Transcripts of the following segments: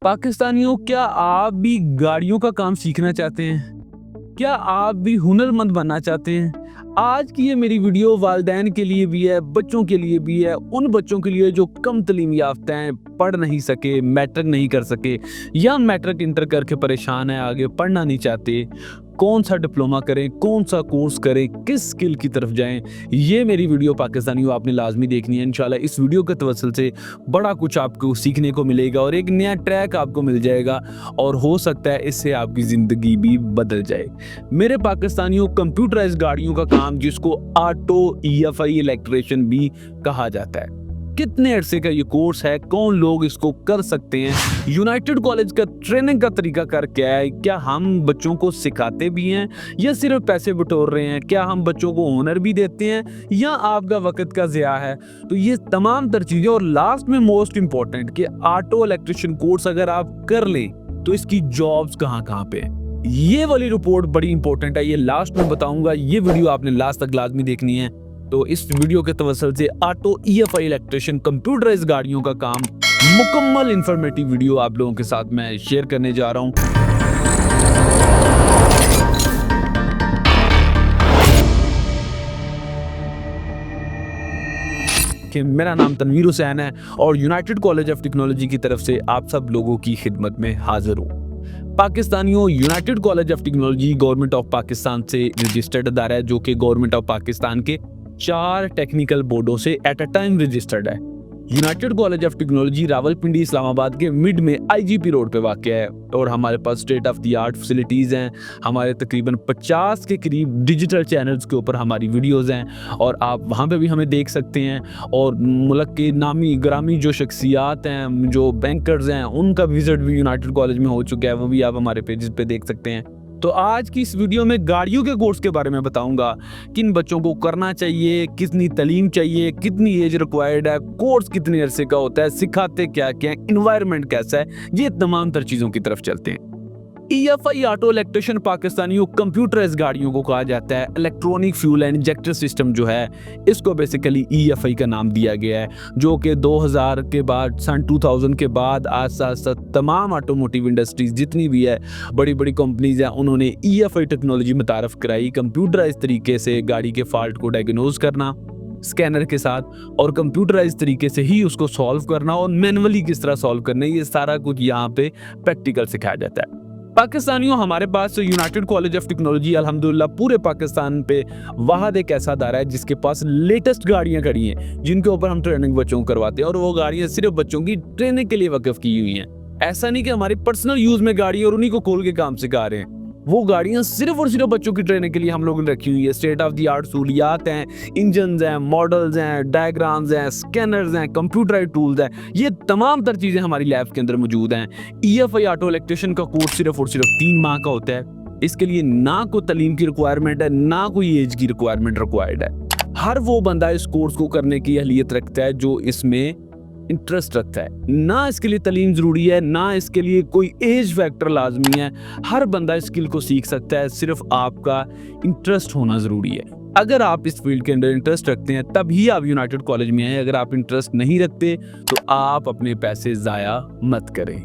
पाकिस्तानियों, क्या आप भी गाड़ियों का काम सीखना चाहते हैं? क्या आप भी हुनरमंद बनना चाहते हैं? आज की ये मेरी वीडियो वालिदैन के लिए भी है, बच्चों के लिए भी है, उन बच्चों के लिए जो कम तालीम याफ्ता हैं, पढ़ नहीं सके, मैट्रिक नहीं कर सके या मैट्रिक इंटर करके परेशान है, आगे पढ़ना नहीं चाहते। कौन सा डिप्लोमा करें, कौन सा कोर्स करें, किस स्किल की तरफ जाएं, ये मेरी वीडियो पाकिस्तानियों आपने लाजमी देखनी है। इंशाल्लाह इस वीडियो के तवज्जुल से बड़ा कुछ आपको सीखने को मिलेगा और एक नया ट्रैक आपको मिल जाएगा और हो सकता है इससे आपकी ज़िंदगी भी बदल जाए। मेरे पाकिस्तानियों, कंप्यूटराइज्ड गाड़ियों का काम जिसको ऑटो ईएफआई इलेक्ट्रिशियन भी कहा जाता है, कितने अरसे का ये कोर्स है, कौन लोग इसको कर सकते हैं, यूनाइटेड कॉलेज का ट्रेनिंग का तरीका कर क्या है, क्या हम बच्चों को सिखाते भी हैं या सिर्फ पैसे बटोर रहे हैं, क्या हम बच्चों को हुनर भी देते हैं या आपका वक्त का ज़िया है। तो ये तमाम तर चीज़ें और लास्ट में मोस्ट इंपॉर्टेंट कि ऑटो इलेक्ट्रिशियन कोर्स अगर आप कर लें तो इसकी जॉब्स कहाँ कहाँ पे हैं। ये वाली रिपोर्ट बड़ी इंपॉर्टेंट है, ये लास्ट में बताऊंगा। ये वीडियो आपने लास्ट तक लाजमी देखनी है। तो इस वीडियो के तवज्जुल से ऑटो ईएफआई इलेक्ट्रिशियन कंप्यूटराइज्ड गाड़ियों का काम मुकम्मल इंफॉर्मेटिव वीडियो आप लोगों के साथ मैं शेयर करने जा रहा हूं। कि मेरा नाम तनवीर हुसैन है और यूनाइटेड कॉलेज ऑफ टेक्नोलॉजी की तरफ से आप सब लोगों की खिदमत में हाजिर हूँ। पाकिस्तानियों, United college of technology government of Pakistan से रजिस्टर्ड अदारा है जो कि गवर्नमेंट ऑफ पाकिस्तान के 4 टेक्निकल बोर्डों से एट अ टाइम रजिस्टर्ड है। United college of technology Rawalpindi Islamabad के मिड में आईजीपी रोड पे वाक़ है और हमारे पास state of the art facilities हैं। हमारे तकरीबन 50 के करीब डिजिटल चैनल्स के ऊपर हमारी वीडियोज़ हैं और आप वहाँ पे भी हमें देख सकते हैं। और मुल्क के नामी ग्रामी जो शख्सियात हैं, जो बैंकर्स हैं, उनका विजिट भी यूनाइटेड कॉलेज में हो चुका है, वो भी आप हमारे पेजेस पे देख सकते हैं। तो आज की इस वीडियो में गाड़ियों के कोर्स के बारे में बताऊंगा, किन बच्चों को करना चाहिए, कितनी तालीम चाहिए, कितनी एज रिक्वायर्ड है, कोर्स कितने अरसे का होता है, सिखाते क्या क्या है, इन्वायरमेंट कैसा है, ये तमाम तर चीज़ों की तरफ चलते हैं। ईएफआई ऑटो इलेक्ट्रिशियन पाकिस्तानियों कंप्यूटराइज्ड गाड़ियों को कहा जाता है। Electronic fuel and injector system जो है इसको बेसिकली ईएफआई का नाम दिया गया है, जो कि 2000 के बाद, सन 2000 के बाद आस्ता तमाम ऑटोमोटिव इंडस्ट्रीज जितनी भी है, बड़ी बड़ी कंपनीज हैं, उन्होंने ईएफआई टेक्नोलॉजी मुतारफ कराई। कंप्यूटराइज्ड तरीके से गाड़ी के फॉल्ट को डायग्नोज करना स्कैनर के साथ और कंप्यूटराइज्ड तरीके से ही उसको सॉल्व करना और मैनुअली किस तरह सॉल्व करना, ये सारा कुछ यहाँ पे प्रैक्टिकल सिखाया जाता है। पाकिस्तानियों, हमारे पास यूनाइटेड कॉलेज ऑफ टेक्नोलॉजी अल्हम्दुलिल्लाह पूरे पाकिस्तान पे वाहद एक ऐसा अदारा है जिसके पास लेटेस्ट गाड़ियां खड़ी हैं जिनके ऊपर हम ट्रेनिंग बच्चों को करवाते हैं और वो गाड़ियां सिर्फ बच्चों की ट्रेनिंग के लिए वक़्फ़ की हुई हैं। ऐसा नहीं कि हमारी पर्सनल यूज में गाड़ी और उन्हीं को खोल के काम सिखा रहे हैं। वो गाड़ियां सिर्फ और सिर्फ बच्चों की ट्रेनिंग के लिए हम लोगों ने रखी हुई है। स्टेट ऑफ द आर्ट सहूलियात हैं, इंजन हैं, मॉडल्स हैं, डायग्राम्स हैं, स्कैनर्स हैं, कंप्यूटराइज्ड टूल्स हैं, ये तमाम तर चीज़ें हमारी लैब के अंदर मौजूद हैं। ईएफआई ऑटो इलेक्ट्रिशियन का कोर्स सिर्फ और सिर्फ 3 माह का होता है। इसके लिए ना कोई तालीम की रिक्वायरमेंट है, ना कोई एज की रिक्वायरमेंट रिक्वायर्ड है। हर वो बंदा इस कोर्स को करने की अहलियत रखता है जो इसमें इंटरेस्ट रखता है। ना इसके लिए तालीम ज़रूरी है, ना इसके लिए कोई एज फैक्टर लाजमी है। हर बंदा इस स्किल को सीख सकता है, सिर्फ आपका इंटरेस्ट होना ज़रूरी है। अगर आप इस फील्ड के अंदर इंटरेस्ट रखते हैं तभी आप यूनाइटेड कॉलेज में आए। अगर आप इंटरेस्ट नहीं रखते तो आप अपने पैसे ज़ाया मत करें।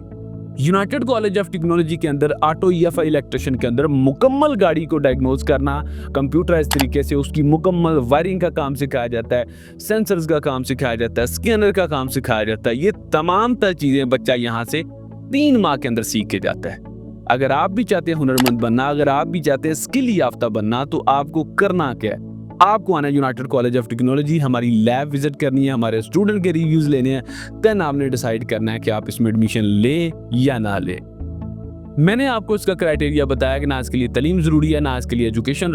यूनाइटेड कॉलेज ऑफ टेक्नोलॉजी के अंदर ऑटो ईएफआई इलेक्ट्रिशियन के अंदर मुकम्मल गाड़ी को डायग्नोज करना, कंप्यूटराइज तरीके से उसकी मुकम्मल वायरिंग का काम सिखाया जाता है, सेंसर्स का काम सिखाया जाता है, स्कैनर का काम सिखाया जाता है। ये तमाम तर चीज़ें बच्चा यहाँ से 3 माह के अंदर सीख के जाता है। अगर आप भी चाहते हैं हुनरमंद बनना, अगर आप भी चाहते हैं स्किल याफ्ता बनना, तो आपको करना क्या है? आपको आना है यूनाइटेड कॉलेज ऑफ टेक्नोलॉजी, हमारी लैब विजिट करनी है, हमारे स्टूडेंट के रिव्यूज़ लेने हैं, देन आपने डिसाइड करना है कि आप इसमें एडमिशन लें या ना लें। मैंने आपको इसका क्राइटेरिया बताया कि ना इसके लिए तालीम ज़रूरी है, ना इसके लिए एजुकेशन,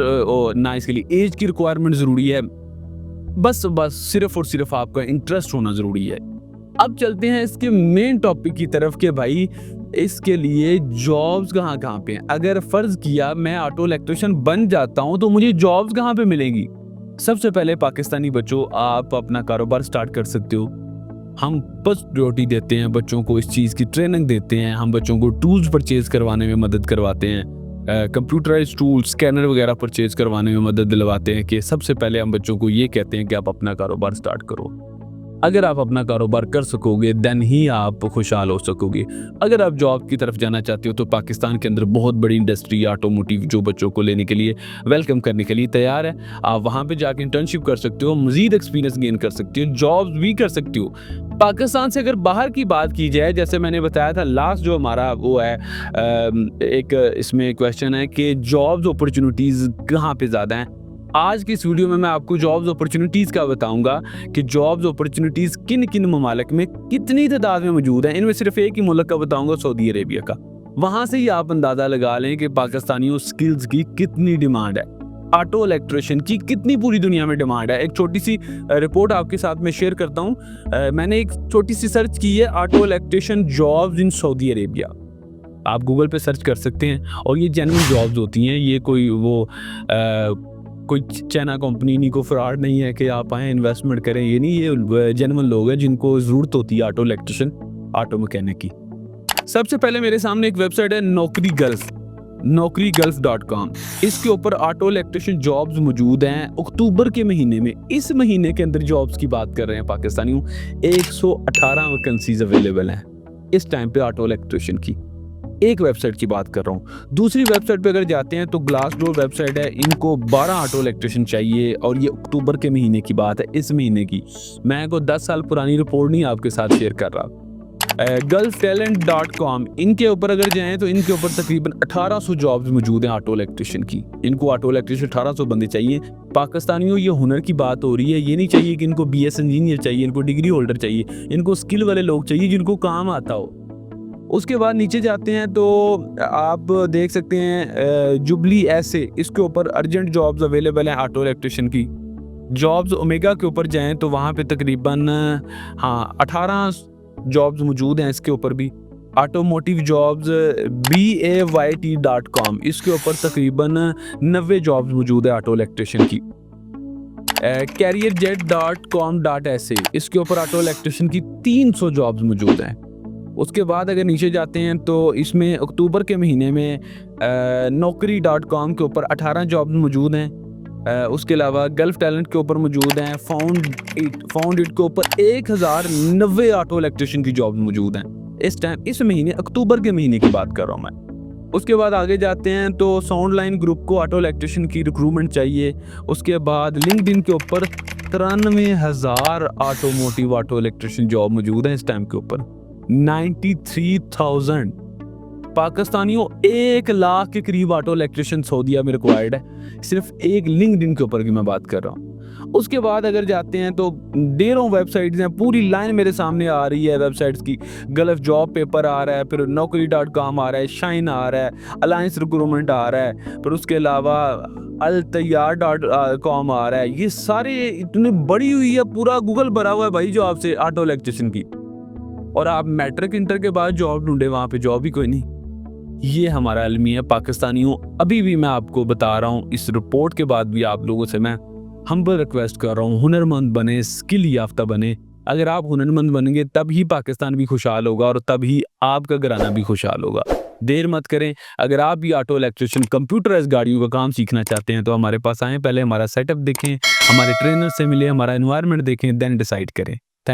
ना इसके लिए एज की रिक्वायरमेंट ज़रूरी है। बस सिर्फ और सिर्फ आपका इंटरेस्ट होना ज़रूरी है। अब चलते हैं इसके मेन टॉपिक की तरफ कि भाई इसके लिए जॉब्स कहाँ कहाँ पे हैं। अगर फ़र्ज़ किया मैं ऑटो इलेक्ट्रिशियन बन जाता हूँ तो मुझे जॉब्स कहाँ पे मिलेंगी? सबसे पहले पाकिस्तानी बच्चों, आप अपना कारोबार स्टार्ट कर सकते हो। हम फर्स्ट प्रायोरिटी देते हैं बच्चों को, इस चीज़ की ट्रेनिंग देते हैं, हम बच्चों को टूल्स परचेज़ करवाने में मदद करवाते हैं, कंप्यूटराइज्ड टूल, स्कैनर वगैरह परचेज़ करवाने में मदद दिलवाते हैं कि सबसे पहले हम बच्चों को ये कहते हैं कि आप अपना कारोबार स्टार्ट करो। अगर आप अपना कारोबार कर सकोगे देन ही आप खुशहाल हो सकोगे। अगर आप जॉब की तरफ जाना चाहते हो तो पाकिस्तान के अंदर बहुत बड़ी इंडस्ट्री ऑटोमोटिव जो बच्चों को लेने के लिए वेलकम करने के लिए तैयार है। आप वहाँ पे जाके इंटर्नशिप कर सकते हो, मज़ीद एक्सपीरियंस गेन कर सकते हो, जॉब्स भी कर सकते हो। पाकिस्तान से अगर बाहर की बात की जाए, जैसे मैंने बताया था लास्ट जो हमारा वो है एक इसमें क्वेश्चन है कि जॉब्स अपॉर्चुनिटीज़ कहाँ पे ज़्यादा हैं। आज की इस वीडियो में मैं आपको जॉब्स अपॉर्चुनिटीज़ का बताऊंगा कि जॉब्स अपॉर्चुनिटीज़ किन किन ममालिक में कितनी तादाद में मौजूद हैं। इनमें सिर्फ एक ही मुल्क का बताऊंगा, सऊदी अरेबिया का। वहाँ से ही आप अंदाज़ा लगा लें कि पाकिस्तानियों स्किल्स की कितनी डिमांड है, ऑटो इलेक्ट्रिशियन की कितनी पूरी दुनिया में डिमांड है। एक छोटी सी रिपोर्ट आपके साथ में शेयर करता हूँ। मैंने एक छोटी सी सर्च की है, auto electrician jobs in Saudi Arabia. आप गूगल पे सर्च कर सकते हैं और ये जेन्युइन जॉब्स होती हैं। ये कोई चाइना कंपनी नहीं, को फ्रॉड नहीं है कि आप आए इन्वेस्टमेंट करें, ये नहीं। ये जेन्युइन लोग हैं जिनको ज़रूरत होती है ऑटो इलेक्ट्रिशियन, ऑटो मैकेनिक की। सबसे पहले मेरे सामने एक वेबसाइट है नौकरी गल्फ, naukriGulf.com। इसके ऊपर ऑटो इलेक्ट्रिशियन जॉब्स मौजूद हैं अक्टूबर के महीने में। इस महीने के अंदर जॉब्स की बात कर रहे हैं पाकिस्तानियों, 118 वैकेंसीज अवेलेबल हैं इस टाइम पे ऑटो इलेक्ट्रिशियन की। एक वेबसाइट की बात कर रहा हूँ। दूसरी वेबसाइट पे अगर जाते हैं तो ग्लासडोर वेबसाइट है, इनको 12 ऑटो इलेक्ट्रिशियन चाहिए और ये अक्टूबर के महीने की बात है, इस महीने की। मैं को 10 साल पुरानी रिपोर्ट नहीं आपके साथ शेयर कर रहा। gulftalent.com, इनके ऊपर अगर जाएं तो इनके ऊपर तकरीबन 1800 जॉब्स मौजूद हैं ऑटो इलेक्ट्रिशियन की। इनको ऑटो इलेक्ट्रिशियन 1800 बंदे चाहिए। पाकिस्तानियों ये हुनर की बात हो रही है, ये नहीं चाहिए कि इनको BS इंजीनियर चाहिए, इनको डिग्री होल्डर चाहिए, इनको स्किल वाले लोग चाहिए जिनको काम आता हो। उसके बाद नीचे जाते हैं तो आप देख सकते हैं जुबली ऐसे, इसके ऊपर अर्जेंट जॉब्स अवेलेबल हैं ऑटो इलेक्ट्रिशियन की। जॉब्स ओमेगा के ऊपर जाएं तो वहाँ पे तकरीबन 18 जॉब्स मौजूद हैं। इसके ऊपर भी ऑटोमोटिव जॉब्स BAYT.com, इसके ऊपर तकरीबन 90 जॉब्स मौजूद है ऑटो इलेक्ट्रिशियन की। careerjet.com.sa, इसके ऊपर ऑटो इलेक्ट्रिशियन की 300 जॉब्स मौजूद हैं। उसके बाद अगर नीचे जाते हैं तो इसमें अक्टूबर के महीने में naukri.com के ऊपर 18 जॉब्स मौजूद हैं। उसके अलावा गल्फ टैलेंट के ऊपर मौजूद हैं। फाउंड इट के ऊपर 1090 ऑटो इलेक्ट्रिशियन की जॉब्स मौजूद हैं इस टाइम, इस महीने अक्टूबर के महीने की बात कर रहा हूँ मैं। उसके बाद आगे जाते हैं तो साउंडलाइन ग्रुप को ऑटो इलेक्ट्रिशियन की रिक्रूटमेंट चाहिए। उसके बाद लिंक्डइन के ऊपर 93,000 ऑटोमोटिव ऑटो इलेक्ट्रिशियन जॉब मौजूद हैं इस टाइम के ऊपर। 93,000 पाकिस्तानियों, 1 लाख के करीब ऑटो इलेक्ट्रिशियन सऊदीया में रिक्वायर्ड है, सिर्फ एक लिंक्डइन के ऊपर की मैं बात कर रहा हूँ। उसके बाद अगर जाते हैं तो ढेरों वेबसाइट्स हैं, पूरी लाइन मेरे सामने आ रही है वेबसाइट्स की। गल्फ जॉब पेपर आ रहा है, फिर naukri.com आ रहा है, शाइन आ रहा है, अलायंस रिक्रूटमेंट आ रहा है, फिर उसके अलावा altayar.com आ रहा है। ये सारे इतनी बड़ी हुई है, पूरा गूगल भरा हुआ है भाई जॉब से ऑटो इलेक्ट्रिशियन की। और आप मैट्रिक इंटर के बाद जॉब ढूंढे, वहाँ पे जॉब ही कोई नहीं। ये हमारा अलमिया पाकिस्तानियों। अभी भी मैं आपको बता रहा हूँ, इस रिपोर्ट के बाद भी आप लोगों से मैं हम्बल रिक्वेस्ट कर रहा हूँ, हुनरमंद बने, स्किल याफ्ता बने। अगर आप हुनरमंद बनेंगे तब ही पाकिस्तान भी खुशहाल होगा और तब ही आपका घराना भी खुशहाल होगा। देर मत करें। अगर आप भी ऑटो इलेक्ट्रिशियन कंप्यूटराइज्ड गाड़ियों का काम सीखना चाहते हैं तो हमारे पास आएँ, पहले हमारा सेटअप देखें, हमारे ट्रेनर से मिले, हमारा एनवायरनमेंट देखें, देन डिसाइड करें।